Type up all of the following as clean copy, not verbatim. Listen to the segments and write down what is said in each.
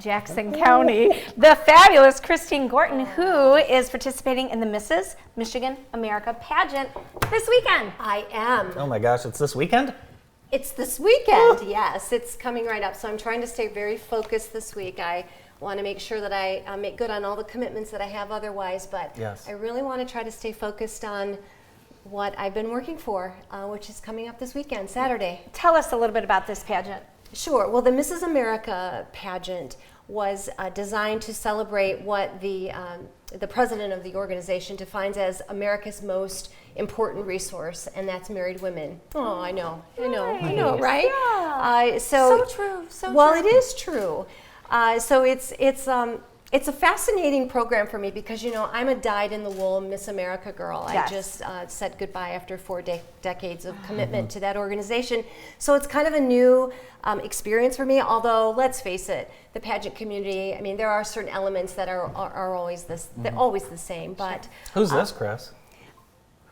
Jackson County, the fabulous Christine Gorton, who is participating in the Mrs. Michigan America pageant this weekend. I am. Oh my gosh, it's this weekend? It's this weekend, yes. It's coming right up. So I'm trying to stay very focused this week. I want to make sure that I make good on all the commitments that I have otherwise, but Yes. I really want to try to stay focused on what I've been working for, which is coming up this weekend, Saturday. Tell us a little bit about this pageant. Sure. Well, the Mrs. America pageant was designed to celebrate what the president of the organization defines as America's most important resource, and that's married women. Oh, I know, right? Yeah. So true. So well, true. it is true. So it's a fascinating program for me because, you know, I'm a dyed-in-the-wool Miss America girl. Yes. I just said goodbye after 4 decades of commitment to that organization. So it's kind of a new experience for me, although let's face it, the pageant community, I mean, there are certain elements that are always they're always the same. But Who's this, Chris?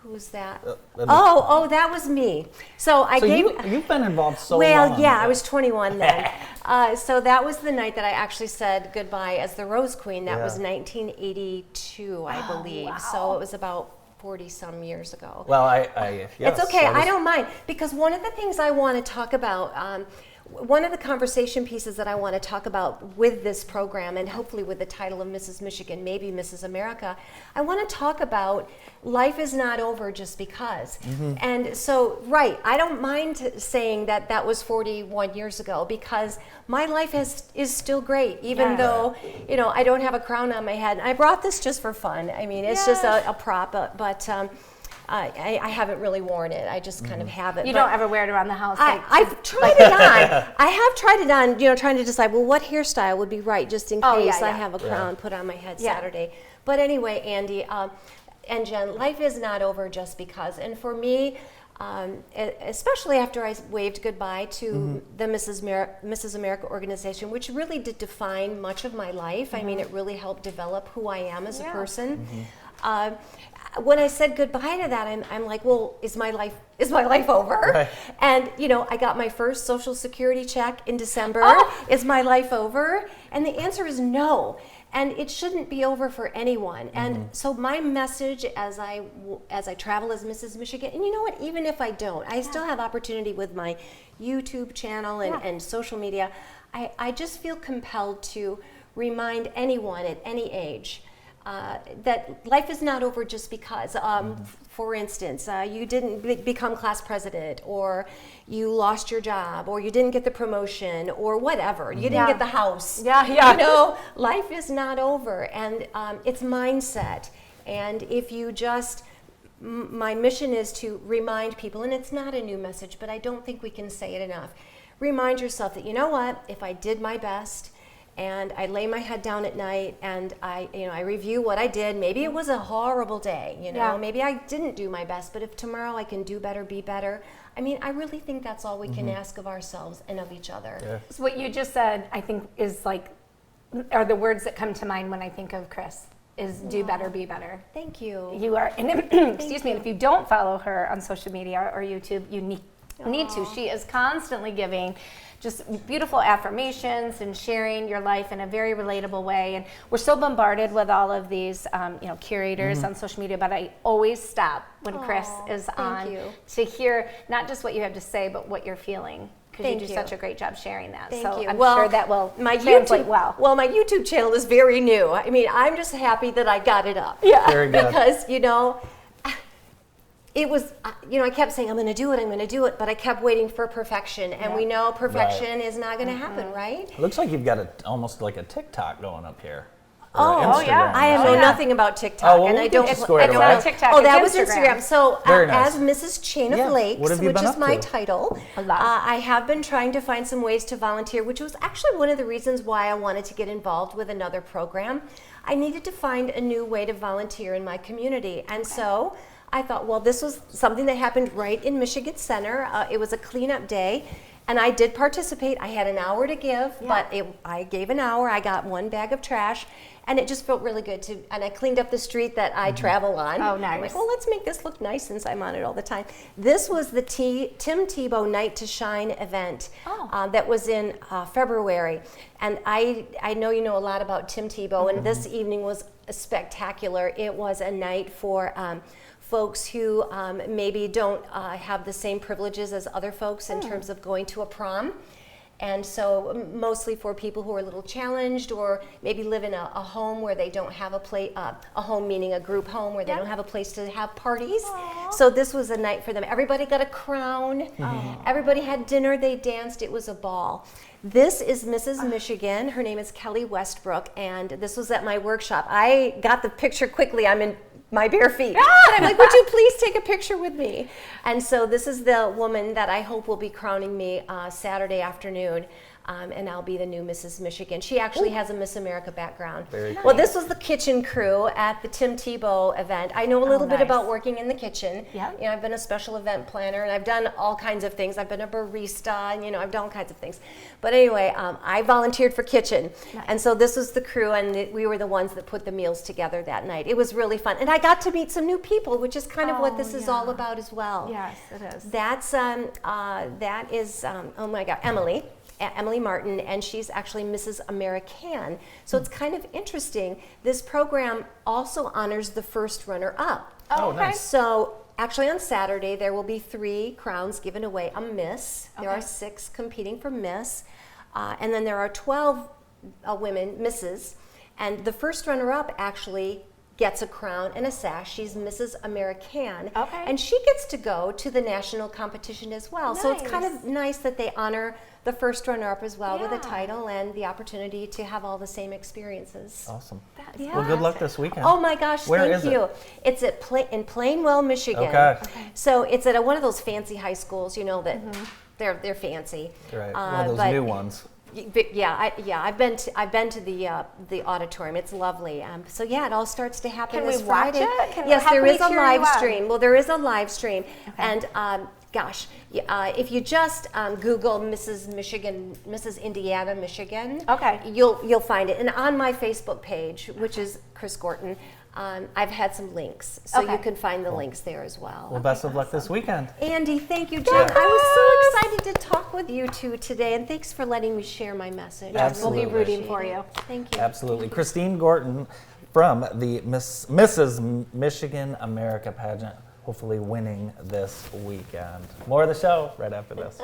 who's that? Oh, that was me. So you've been involved so long. Well, yeah, I was 21 then. So that was the night that I actually said goodbye as the Rose Queen. That was 1982, I believe. wow. So it was about 40 some years ago. Well, yes, It's okay, I don't mind, because one of the things I want to talk about, one of the conversation pieces that I want to talk about with this program, and hopefully with the title of Mrs. Michigan, maybe Mrs. America, I want to talk about life is not over just because. And so, right, I don't mind saying that that was 41 years ago, because my life is still great, even though, you know, I don't have a crown on my head. And I brought this just for fun. I mean, it's just a prop, but I haven't really worn it. I just kind of have it. You don't ever wear it around the house. I've tried it on. I have tried it on, you know, trying to decide, well, what hairstyle would be right, just in case I have a crown put on my head Saturday. But anyway, Andy and Jen, life is not over just because. And for me, especially after I waved goodbye to the Mrs. America organization, which really did define much of my life. I mean, it really helped develop who I am as a person. When I said goodbye to that, I'm like, well, is my life over? Right. And you know, I got my first Social Security check in December. Is my life over? And the answer is no. And it shouldn't be over for anyone. And so my message as I travel as Mrs. Michigan, and you know what, even if I don't, I still have opportunity with my YouTube channel and social media. I just feel compelled to remind anyone at any age that life is not over just because. For instance, you didn't become class president, or you lost your job, or you didn't get the promotion, or whatever. You didn't get the house. You know, life is not over, and it's mindset. And if you just, my mission is to remind people, and it's not a new message, but I don't think we can say it enough. Remind yourself that, you know what, if I did my best, and I lay my head down at night and I review what I did. Maybe it was a horrible day, you know, maybe I didn't do my best, but if tomorrow I can do better, be better. I mean, I really think that's all we can ask of ourselves and of each other. Yeah. So what you just said, I think, are the words that come to mind when I think of Chris, is do better, be better. Thank you. You are, and excuse me, and if you don't follow her on social media or YouTube, you need to. She is constantly giving just beautiful affirmations and sharing your life in a very relatable way. And we're so bombarded with all of these, curators on social media, but I always stop when Chris is on to hear not just what you have to say, but what you're feeling. Because you do such a great job sharing that. Thank so you. I'm sure that will translate well. Well, my YouTube channel is very new. I mean, I'm just happy that I got it up. Yeah. Very good. Because, you know, it was, I kept saying, I'm going to do it, but I kept waiting for perfection. And we know perfection is not going to happen, right? It looks like you've got almost like a TikTok going up here. Oh, yeah. I know nothing about TikTok, and I don't. It's not TikTok. Oh, that it's was Instagram. So, nice. as Mrs. Chain of Lakes, what have you which been is up my to? title, I have been trying to find some ways to volunteer, which was actually one of the reasons why I wanted to get involved with another program. I needed to find a new way to volunteer in my community, and so I thought, well, this was something that happened right in Michigan Center. It was a cleanup day. And I did participate. I had an hour to give, but I gave an hour. I got 1 bag of trash, and it just felt really good to. And I cleaned up the street that I travel on. Oh, I'm nice. like, well, let's make this look nice since I'm on it all the time. This was the Tim Tebow Night to Shine event that was in February, and I know you know a lot about Tim Tebow, and this evening was spectacular. It was a night for folks who maybe don't have the same privileges as other folks in terms of going to a prom. And so mostly for people who are a little challenged or maybe live in a home where they don't have a home meaning a group home where they don't have a place to have parties. Aww. So this was a night for them. Everybody got a crown. Everybody had dinner. They danced. It was a ball. This is Mrs. Michigan. Her name is Kelly Westbrook, and this was at my workshop. I got the picture quickly. I'm in my bare feet. And I'm like, would you please take a picture with me? And so this is the woman that I hope will be crowning me Saturday afternoon. And I'll be the new Mrs. Michigan. She actually has a Miss America background. Very cool. Well, this was the kitchen crew at the Tim Tebow event. I know a little bit about working in the kitchen. Yeah. You know, I've been a special event planner, and I've done all kinds of things. I've been a barista, and I've done all kinds of things. But anyway, I volunteered for kitchen, and so this was the crew, and we were the ones that put the meals together that night. It was really fun, and I got to meet some new people, which is kind of what this is all about as well. Yes, it is. That's that is oh my God, Emily Martin, and she's actually Mrs. American. So it's kind of interesting. This program also honors the first runner-up. Oh, nice. So actually on Saturday, there will be 3 crowns given away, a Miss. There are 6 competing for Miss. And then there are 12 women, Misses. And the first runner-up actually gets a crown and a sash. She's Mrs. American. Okay. And she gets to go to the national competition as well. So it's kind of nice that they honor the first runner-up as well with a title and the opportunity to have all the same experiences. Awesome. Yeah. Well, good luck this weekend. Oh my gosh, Where thank is you. it? It's at in Plainwell, Michigan. Okay. So it's at one of those fancy high schools, that they're fancy. Right. One of those but- new ones. I've been to the auditorium. It's lovely. So yeah, it all starts to happen Can this we watch Friday. it? Yes, How there can we is a cheer you live on? stream. Well, there is a live stream, and if you just Google Mrs. Indiana, Michigan, you'll find it. And on my Facebook page, which is Chris Gorton, I've had some links, so you can find the links there as well. Well, best of luck this weekend. Andy, thank you, Jen. I was so excited to talk with you two today, and thanks for letting me share my message. Absolutely. We'll be rooting for you. Thank you. Absolutely. Christine Gorton from the Mrs. Michigan America pageant, hopefully winning this weekend. More of the show right after this.